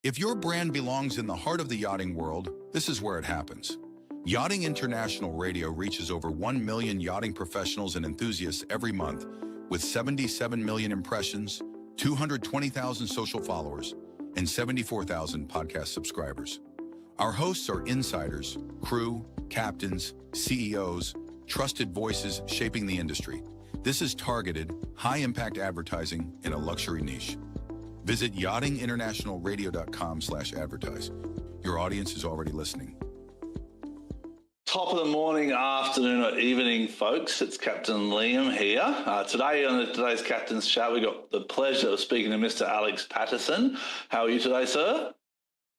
If your brand belongs in the heart of the yachting world, this is where it happens. Yachting International Radio reaches over 1 million yachting professionals and enthusiasts every month, with 77 million impressions, 220,000 social followers, and 74,000 podcast subscribers. Our hosts are insiders, crew, captains, CEOs, trusted voices shaping the industry. This is targeted, high-impact advertising in a luxury niche. Visit yachtinginternationalradio.com/advertise. Your audience is already listening. Top of the morning, afternoon or evening, folks. It's Captain Liam here. Today on today's Captain's Chat, we got the pleasure of speaking to Mr. Alex Patterson. How are you today, sir?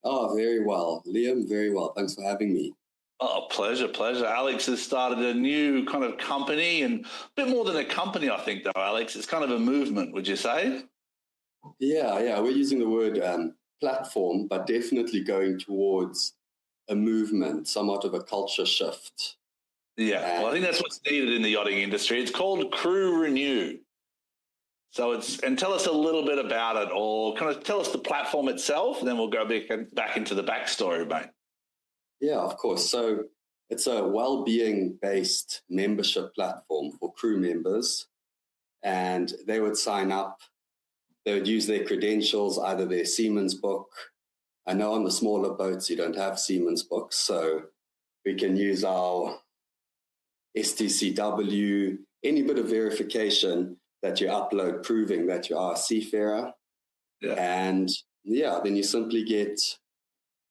Oh, very well. Liam, very well. Thanks for having me. Oh, pleasure. Alex has started a new kind of company, and a bit more than a company, I think, though, Alex. It's kind of a movement, would you say? Yeah. We're using the word platform, but definitely going towards a movement, somewhat of a culture shift. Yeah, well, I think that's what's needed in the yachting industry. It's called Crew Renew. So and tell us a little bit about it, or kind of tell us the platform itself, and then we'll go back into the backstory, mate. Yeah, of course. So it's a well-being-based membership platform for crew members, and they would sign up. They would use their credentials, either their Seaman's book. I know on the smaller boats you don't have Seaman's books, so we can use our STCW, any bit of verification that you upload proving that you are a seafarer. Yeah. And then you simply get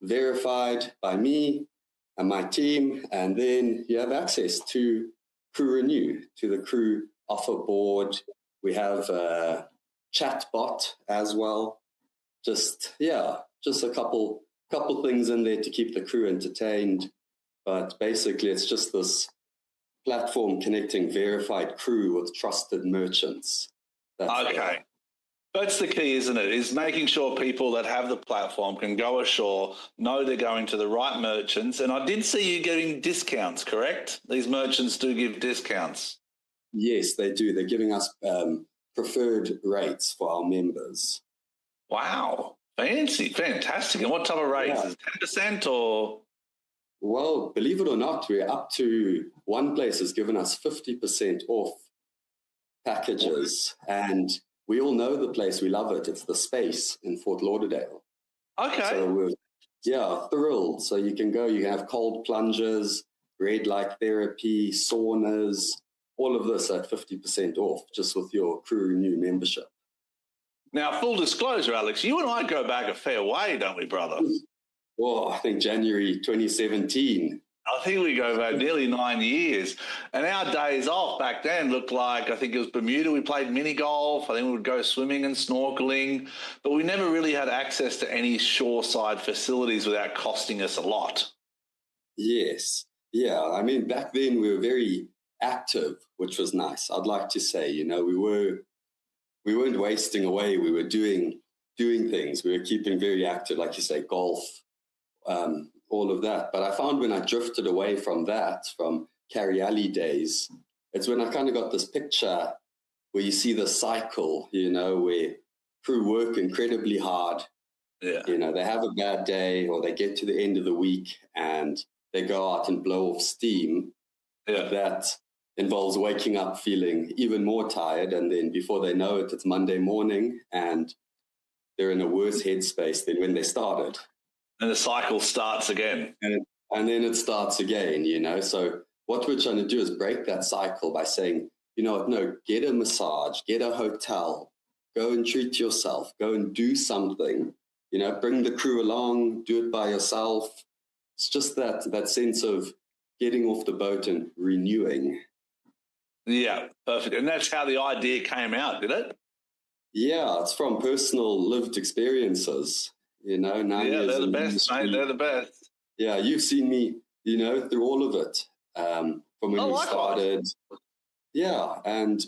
verified by me and my team, and then you have access to Crew Renew, to the crew offer board. We have a chat bot as well. Just a couple things in there to keep the crew entertained. But basically, it's just this platform connecting verified crew with trusted merchants. Okay. That's the key, isn't it? Is making sure people that have the platform can go ashore, know they're going to the right merchants. And I did see you giving discounts, correct? These merchants do give discounts. Yes, they do. They're giving us preferred rates for our members. Wow. Fantastic. And what type of rates? Is it 10% or? Well, believe it or not, we're up to one place has given us 50% off packages. And we all know the place. We love it. It's the Space in Fort Lauderdale. Okay. So we're thrilled. So you can go, you can have cold plunges, red light therapy, saunas, all of this at 50% off just with your Crew Renew membership. Now, full disclosure, Alex, you and I go back a fair way, don't we, brother? Well, I think January 2017. I think we go back nearly 9 years. And our days off back then looked like, I think it was Bermuda. We played mini golf. I think we would go swimming and snorkeling. But we never really had access to any shoreside facilities without costing us a lot. Yes. Yeah. I mean, back then we were very active, which was nice. I'd like to say, we weren't wasting away. We were doing things. We were keeping very active, like you say, golf, all of that. But I found when I drifted away from Carrie Alley days, it's when I kind of got this picture where you see the cycle, where crew work incredibly hard. Yeah. They have a bad day or they get to the end of the week and they go out and blow off steam. Yeah. That involves waking up feeling even more tired. And then before they know it, it's Monday morning and they're in a worse headspace than when they started. And the cycle starts again. And then it starts again, So what we're trying to do is break that cycle by saying, no, get a massage, get a hotel, go and treat yourself, go and do something, bring the crew along, do it by yourself. It's just that sense of getting off the boat and renewing. Yeah, perfect. And that's how the idea came out, did it? Yeah, it's from personal lived experiences, 9 years. They're the best, mate. They're the best. Yeah, you've seen me, through all of it, from when we started. Yeah, and,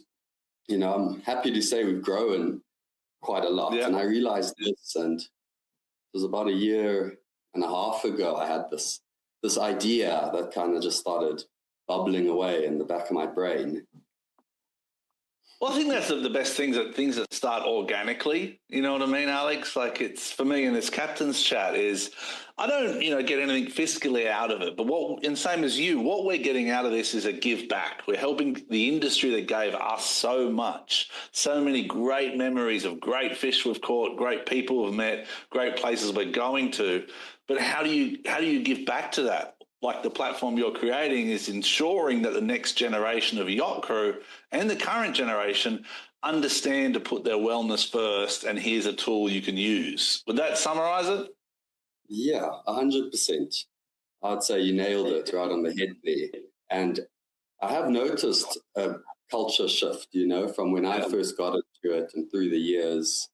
I'm happy to say we've grown quite a lot. Yeah. And I realized this, and it was about a year and a half ago, I had this idea that kind of just started bubbling away in the back of my brain. Well, I think that's the best things that start organically. You know what I mean, Alex? Like it's for me in this captain's chat is I don't, get anything fiscally out of it. But and same as you, what we're getting out of this is a give back. We're helping the industry that gave us so much, so many great memories of great fish we've caught, great people we've met, great places we're going to. But how do you give back to that? Like the platform you're creating is ensuring that the next generation of yacht crew and the current generation understand to put their wellness first, and here's a tool you can use. Would that summarize it? Yeah, 100%. I'd say you nailed it right on the head there. And I have noticed a culture shift, from when I first got into it and through the years.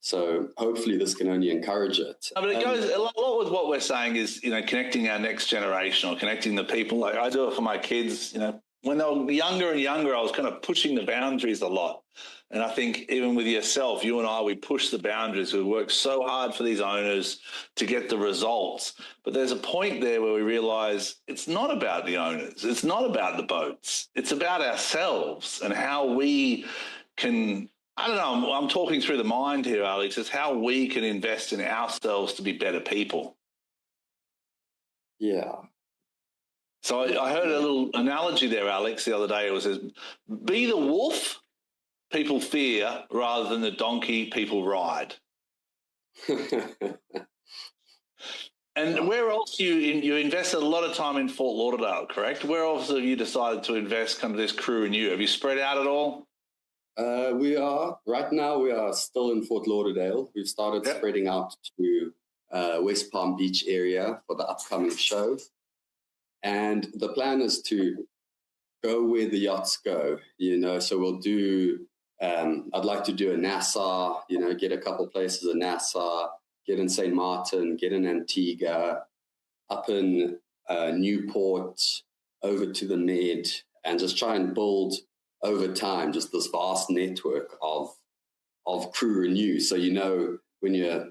So hopefully this can only encourage it. But it goes a lot with what we're saying is, connecting our next generation or connecting the people. Like I do it for my kids, when they were younger and younger, I was kind of pushing the boundaries a lot. And I think even with yourself, you and I, we push the boundaries. We work so hard for these owners to get the results. But there's a point there where we realize it's not about the owners. It's not about the boats. It's about ourselves and how we can, I don't know, I'm talking through the mind here, Alex. It's how we can invest in ourselves to be better people. Yeah. So I heard a little analogy there, Alex, the other day. It was, be the wolf people fear rather than the donkey people ride. And where else you invested a lot of time in Fort Lauderdale, correct? Where else have you decided to invest kind of this crew renew? Have you spread out at all? Right now we are still in Fort Lauderdale. We've started spreading out to West Palm Beach area for the upcoming show. And the plan is to go where the yachts go, so we'll do, I'd like to do a Nassau, get a couple places in Nassau, get in St. Martin, get in Antigua, up in Newport, over to the Med, and just try and build over time just this vast network of crew renew. So, when you're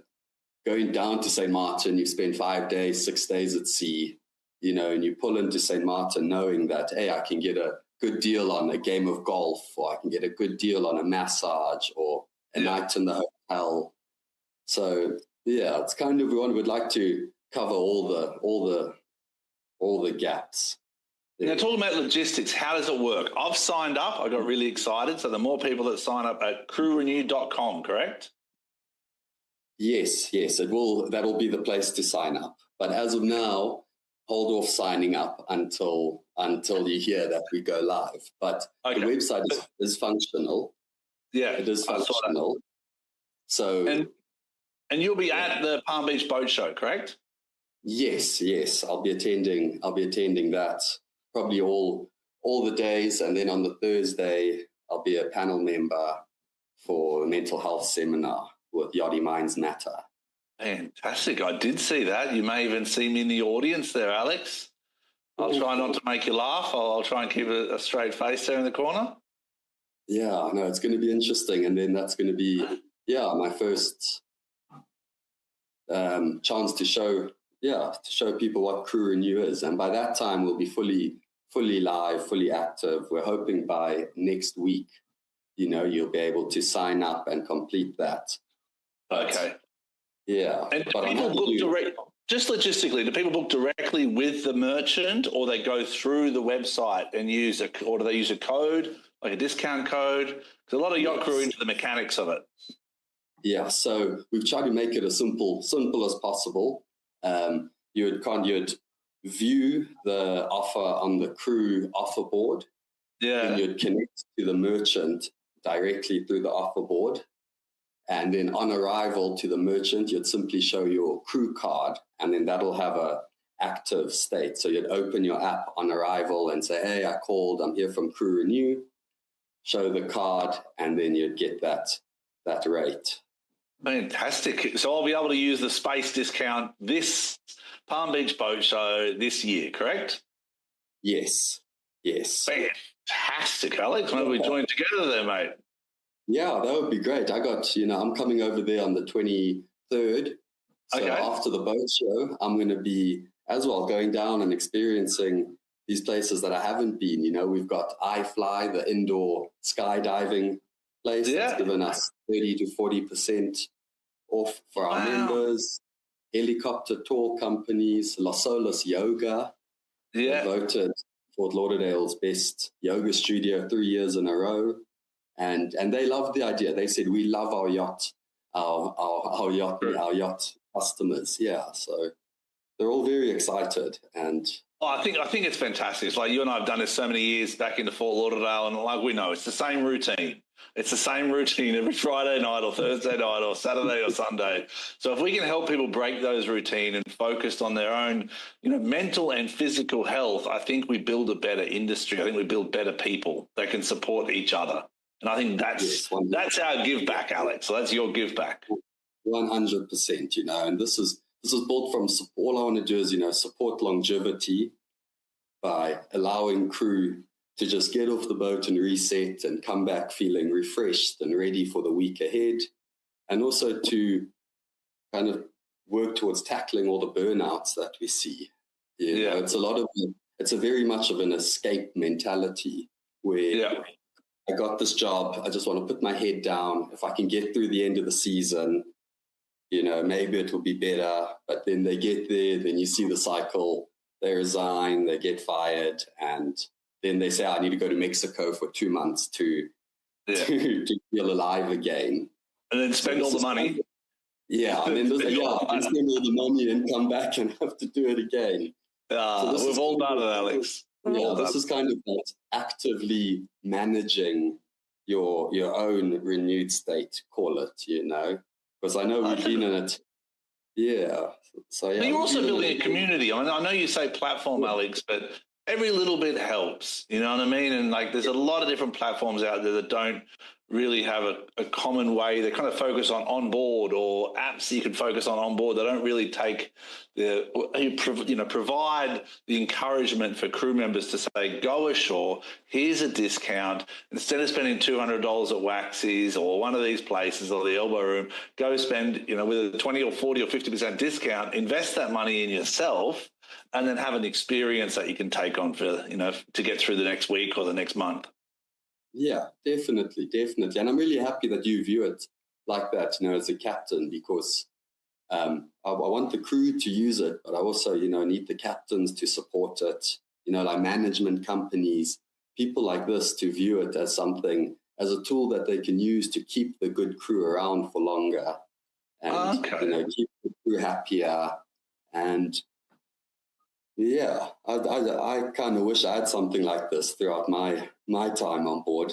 going down to St. Martin, you spend 5 days, 6 days at sea, and you pull into St. Martin knowing that, hey, I can get a good deal on a game of golf, or I can get a good deal on a massage or a night in the hotel. So, yeah, it's kind of, we would like to cover all the gaps. Now, talking about logistics, how does it work? I've signed up. I got really excited. So the more people that sign up at crewrenew.com, correct? Yes, that'll be the place to sign up. But as of now, hold off signing up until you hear that we go live. But the website is functional. Yeah, it is functional. So and you'll be at the Palm Beach Boat Show, correct? Yes. I'll be attending that probably all the days, and then on the Thursday I'll be a panel member for a mental health seminar with Yachty Minds Matter. Fantastic. I did see that. You may even see me in the audience there, Alex. I'll try not to make you laugh. I'll try and keep a straight face there in the corner. Yeah, no, it's going to be interesting. And then that's going to be, my first chance to show people what Crew Renew is. And by that time, we'll be fully live, fully active. We're hoping by next week, you'll be able to sign up and complete that. Okay. Yeah. And do people book just logistically, do people book directly with the merchant, or they go through the website and or do they use a code, like a discount code? Because a lot of yacht crew into the mechanics of it. Yeah, so we've tried to make it as simple as possible. You'd view the offer on the crew offer board. Yeah. And you'd connect to the merchant directly through the offer board. And then on arrival to the merchant, you'd simply show your crew card, and then that'll have a active state. So you'd open your app on arrival and say, hey, I called, I'm here from Crew Renew, show the card, and then you'd get that rate. Fantastic. So I'll be able to use the space discount this Palm Beach Boat Show this year, correct? Yes. Fantastic, Alex. Maybe we join together there, mate. Yeah, that would be great. I'm coming over there on the 23rd. So after the boat show, I'm going to be as well going down and experiencing these places that I haven't been. You know, we've got iFly, the indoor skydiving place that's given us 30 to 40% off for our members. Helicopter tour companies, Los Solos Yoga, voted Fort Lauderdale's best yoga studio 3 years in a row. And they loved the idea. They said, we love our yacht, our yacht customers. Yeah, so they're all very excited. And I think it's fantastic. It's like you and I have done this so many years back into Fort Lauderdale, and like we know, it's the same routine. It's the same routine every Friday night or Thursday night or Saturday or Sunday. So if we can help people break those routine and focus on their own, mental and physical health, I think we build a better industry. I think we build better people that can support each other. And I think that's our give back, Alex. So that's your give back. 100%, and this is built from all I want to do is, support longevity by allowing crew to just get off the boat and reset and come back feeling refreshed and ready for the week ahead. And also to kind of work towards tackling all the burnouts that we see. It's a very much of an escape mentality where I got this job, I just want to put my head down. If I can get through the end of the season, maybe it will be better. But then they get there, then you see the cycle, they resign, they get fired, and then they say, I need to go to Mexico for 2 months to feel alive again. And then spend all the money. And then spend all the money and come back and have to do it again. We've all done it, Alex. This is kind of like actively managing your own renewed state, call it, because I know we've been in it. Yeah. So you're also building a community. I mean, I know you say platform, Alex, but every little bit helps. You know what I mean? And like, there's a lot of different platforms out there that don't really have a common way. They kind of focus on onboard, or apps you can focus on board. They don't really take provide the encouragement for crew members to say, go ashore, here's a discount. Instead of spending $200 at Waxies or one of these places or the Elbow Room, go spend, with a 20 or 40 or 50% discount, invest that money in yourself, and then have an experience that you can take on for, to get through the next week or the next month. Yeah, definitely. And I'm really happy that you view it like that, as a captain, because I want the crew to use it, but I also, need the captains to support it, like management companies, people like this to view it as something, as a tool that they can use to keep the good crew around for longer and, keep the crew happier. And I kind of wish I had something like this throughout my time on board.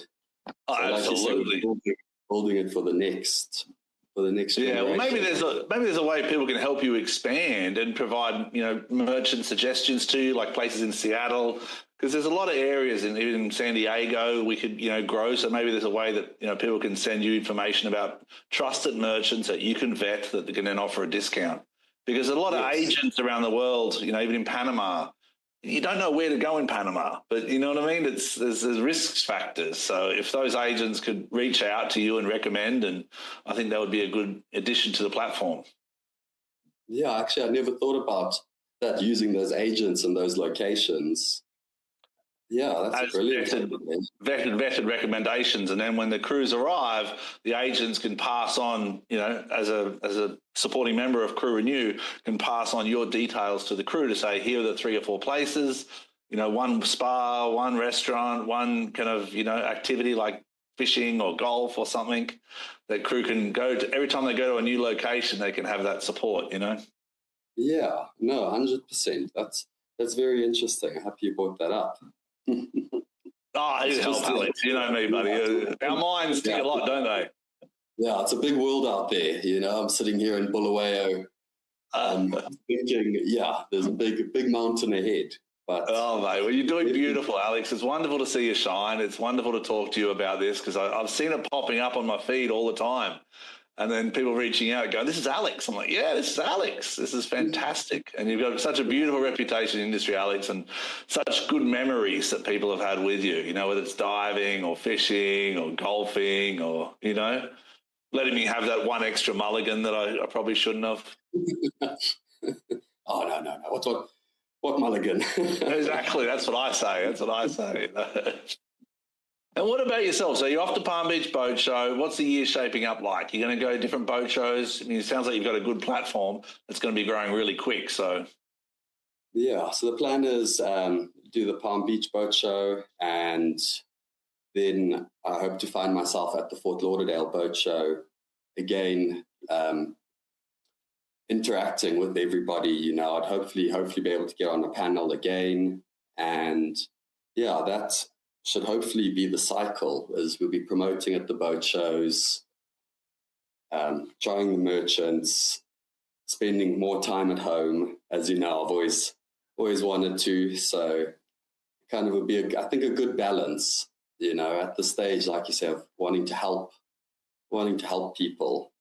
So absolutely. Like you said, building it for the next generation. Well, maybe there's a way people can help you expand and provide, merchant suggestions to you, like places in Seattle, because there's a lot of areas in San Diego we could, grow. So maybe there's a way that, people can send you information about trusted merchants that you can vet that they can then offer a discount. Because a lot of agents around the world, even in Panama, you don't know where to go in Panama, but you know what I mean? There's risks factors. So if those agents could reach out to you and recommend, and I think that would be a good addition to the platform. Yeah, actually, I never thought about that, using those agents in those locations. Yeah, that's brilliant. Vetted recommendations, and then when the crews arrive, the agents can pass on, as a supporting member of Crew Renew, can pass on your details to the crew to say, here are the 3 or 4 places, one spa, one restaurant, one kind of, activity like fishing or golf or something that crew can go to. Every time they go to a new location, they can have that support, Yeah, no, 100%. That's very interesting. I'm happy you brought that up. You help, Alex. You know me, buddy. Our minds think a lot, don't they? Yeah, it's a big world out there. I'm sitting here in Bulawayo, thinking, there's a big mountain ahead. But mate, well, you're doing beautiful, Alex. It's wonderful to see you shine. It's wonderful to talk to you about this, because I've seen it popping up on my feed all the time. And then people reaching out going, this is Alex. I'm like, yeah, this is Alex. This is fantastic. And you've got such a beautiful reputation in the industry, Alex, and such good memories that people have had with you, whether it's diving or fishing or golfing or, letting me have that one extra mulligan that I probably shouldn't have. Oh, no. What mulligan? Exactly. That's what I say. That's what I say. And what about yourself? So you're off to Palm Beach Boat Show. What's the year shaping up like? You're going to go to different boat shows? I mean, it sounds like you've got a good platform that's going to be growing really quick. So Yeah, so the plan is do the Palm Beach Boat Show, and then I hope to find myself at the Fort Lauderdale Boat Show again, interacting with everybody. You know, I'd hopefully be able to get on a panel again, and yeah, that should hopefully be the cycle, as we'll be promoting at the boat shows, trying the merchants, spending more time at home. As you know, I've always wanted to, so kind of would be, I think, a good balance, you know, at the stage, like you said, of wanting to help people.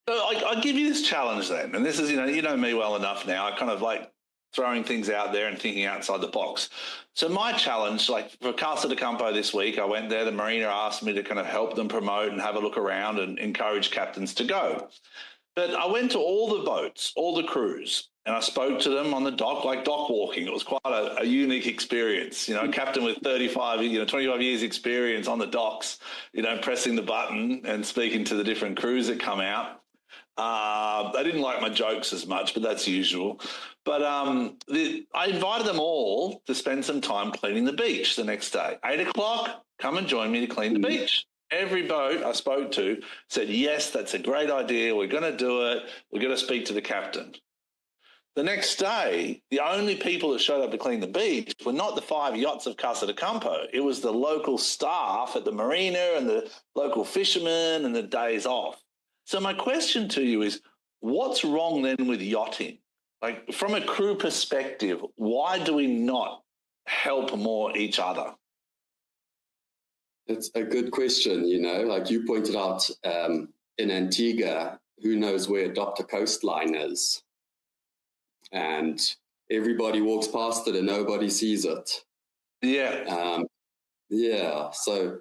So I give you this challenge then, and this is, you know me well enough now. I kind of like throwing things out there and thinking outside the box. So my challenge, like for Casa de Campo this week, I went there. The marina asked me to kind of help them promote and have a look around and encourage captains to go. But I went to all the boats, all the crews, and I spoke to them on the dock, like dock walking. It was quite a unique experience. You know, a captain with 25 years experience on the docks, you know, pressing the button and speaking to the different crews that come out. They didn't like my jokes as much, but that's usual. But I invited them all to spend some time cleaning the beach the next day. 8 o'clock, come and join me to clean the beach. Every boat I spoke to said, yes, that's a great idea. We're going to do it. We're going to speak to the captain. The next day, the only people that showed up to clean the beach were not the 5 yachts of Casa de Campo. It was the local staff at the marina and the local fishermen and the days off. So my question to you is, what's wrong then with yachting? Like, from a crew perspective, why do we not help more each other? It's a good question, you know, like you pointed out, in Antigua, who knows where Dr. Coastline is? And everybody walks past it and nobody sees it. Yeah. Yeah, so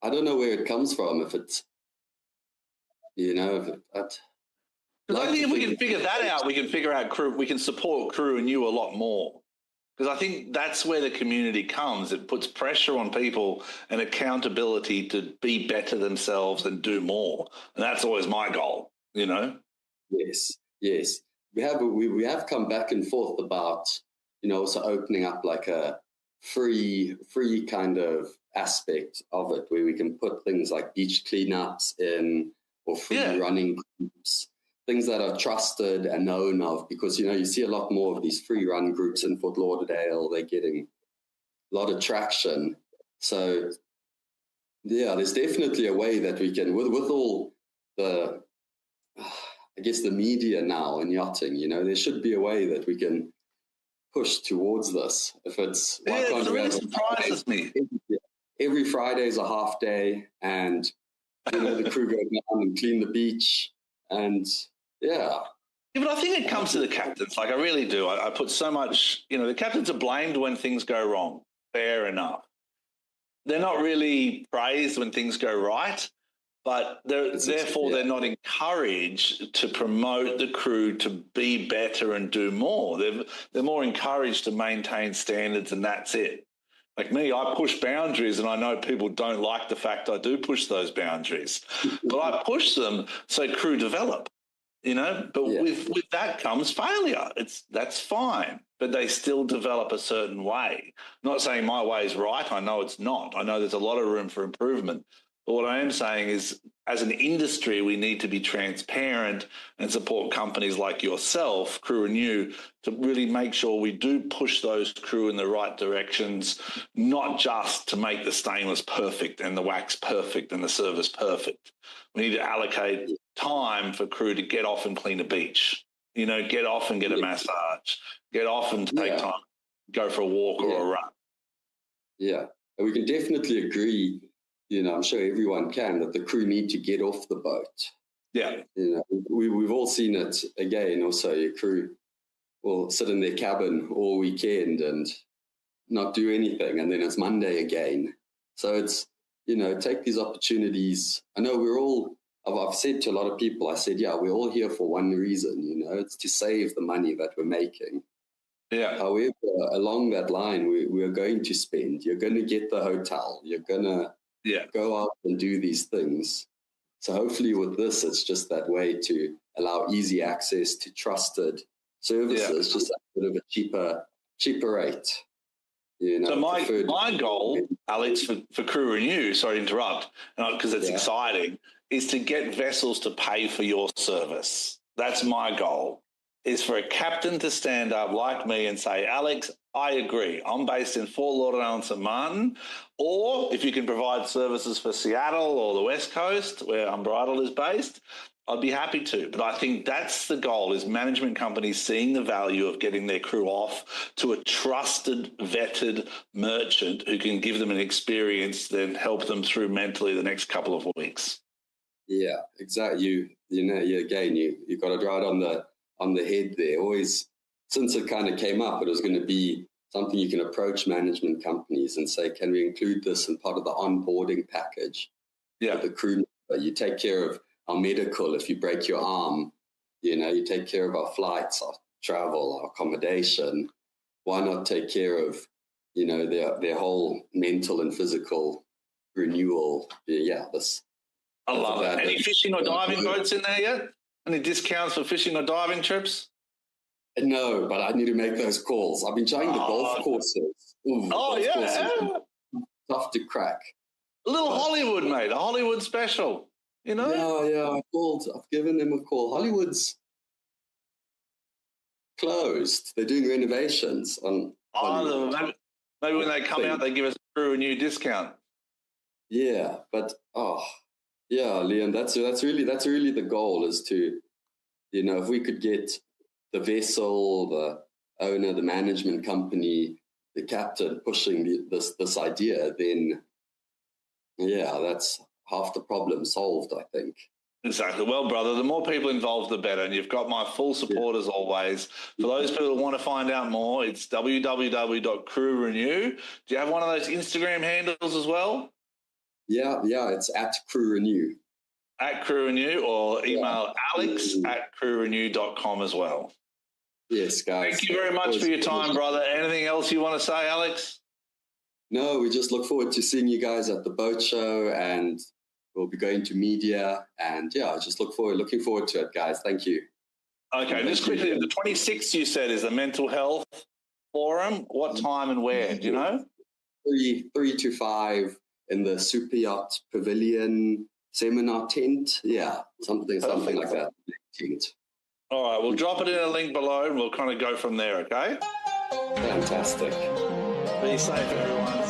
I don't know where it comes from, if it's, you know, I think if we can figure that out, we can figure out crew, we can support crew and you a lot more. Because I think that's where the community comes. It puts pressure on people and accountability to be better themselves and do more. And that's always my goal, you know? Yes. We have come back and forth about, you know, also opening up like a free kind of aspect of it, where we can put things like beach cleanups in, or free running groups, things that are trusted and known of, because, you know, you see a lot more of these free run groups in Fort Lauderdale. They're getting a lot of traction. So yeah, there's definitely a way that we can, with all the, I guess, the media now and yachting, you know, there should be a way that we can push towards this. If it's, why can't it we really have surprises me. Every Friday is a half day, and, you know, the crew go down and clean the beach, and yeah. But I think it comes to the captains. Like, I really do. I put so much, you know, the captains are blamed when things go wrong. Fair enough. They're not really praised when things go right, but therefore they're not encouraged to promote the crew to be better and do more. They're more encouraged to maintain standards, and that's it. Like me, I push boundaries, and I know people don't like the fact I do push those boundaries, but I push them so crew develop, you know. But with that comes failure. That's fine, but they still develop a certain way. I'm not saying my way is right. I know it's not. I know there's a lot of room for improvement. But what I am saying is, as an industry, we need to be transparent and support companies like yourself, Crew and You, to really make sure we do push those crew in the right directions, not just to make the stainless perfect and the wax perfect and the service perfect. We need to allocate time for crew to get off and clean a beach, you know, get off and get a massage, get off and take time, go for a walk or a run. Yeah, and we can definitely agree, you know, I'm sure everyone can, that the crew need to get off the boat. Yeah. You know, we've all seen it again. Also, your crew will sit in their cabin all weekend and not do anything, and then it's Monday again. So it's, you know, take these opportunities. I know I've said to a lot of people, I said, yeah, we're all here for one reason, you know, it's to save the money that we're making. Yeah. However, along that line, we are going to spend. You're going to get the hotel. You're going to go out and do these things. So hopefully with this, it's just that way to allow easy access to trusted services, just a bit of a cheaper rate. You know, so my goal, Alex, for Crew Renew, sorry to interrupt, because it's exciting, is to get vessels to pay for your service. That's my goal, is for a captain to stand up like me and say, Alex, I agree. I'm based in Fort Lauderdale and St. Martin. Or if you can provide services for Seattle or the West Coast where Unbridled is based, I'd be happy to. But I think that's the goal, is management companies seeing the value of getting their crew off to a trusted, vetted merchant who can give them an experience, then help them through mentally the next couple of weeks. Yeah, exactly. You got it right on the head there. Always, since it kind of came up, it was going to be something you can approach management companies and say, can we include this in part of the onboarding package? Yeah. The crew, you take care of our medical. If you break your arm, you take care of our flights, our travel, our accommodation. Why not take care of, their whole mental and physical renewal? I love it. Any fishing or diving boats in there yet? Any discounts for fishing or diving trips? No, but I need to make those calls. I've been trying the golf courses. Courses. Tough to crack. A little Hollywood, mate. A Hollywood special, Yeah, I've given them a call. Hollywood's closed. They're doing renovations on Hollywood. Maybe when they come out, they give us a Crew Renew discount. Yeah, but Liam, that's really the goal, is to, if we could get the vessel, the owner, the management company, the captain pushing this idea, then that's half the problem solved, I think. Exactly. Well, brother, the more people involved, the better. And you've got my full support as always. For those people who want to find out more, it's www.crewrenew. Do you have one of those Instagram handles as well? Yeah, it's at Crew Renew. At Crew Renew, or email alex@crewrenew.com as well. Yes, guys. Thank you very much for your time, brother. Anything else you want to say, Alex? No, we just look forward to seeing you guys at the boat show, and we'll be going to media, and just looking forward to it, guys. Thank you. Okay, just quickly, the 26th you said is the mental health forum. What time and where, do you know? 3 to 5 in the Super Yacht Pavilion seminar tent. Yeah, something like that. Tent. All right, we'll drop it in a link below and we'll kind of go from there, okay? Fantastic. Be safe, everyone.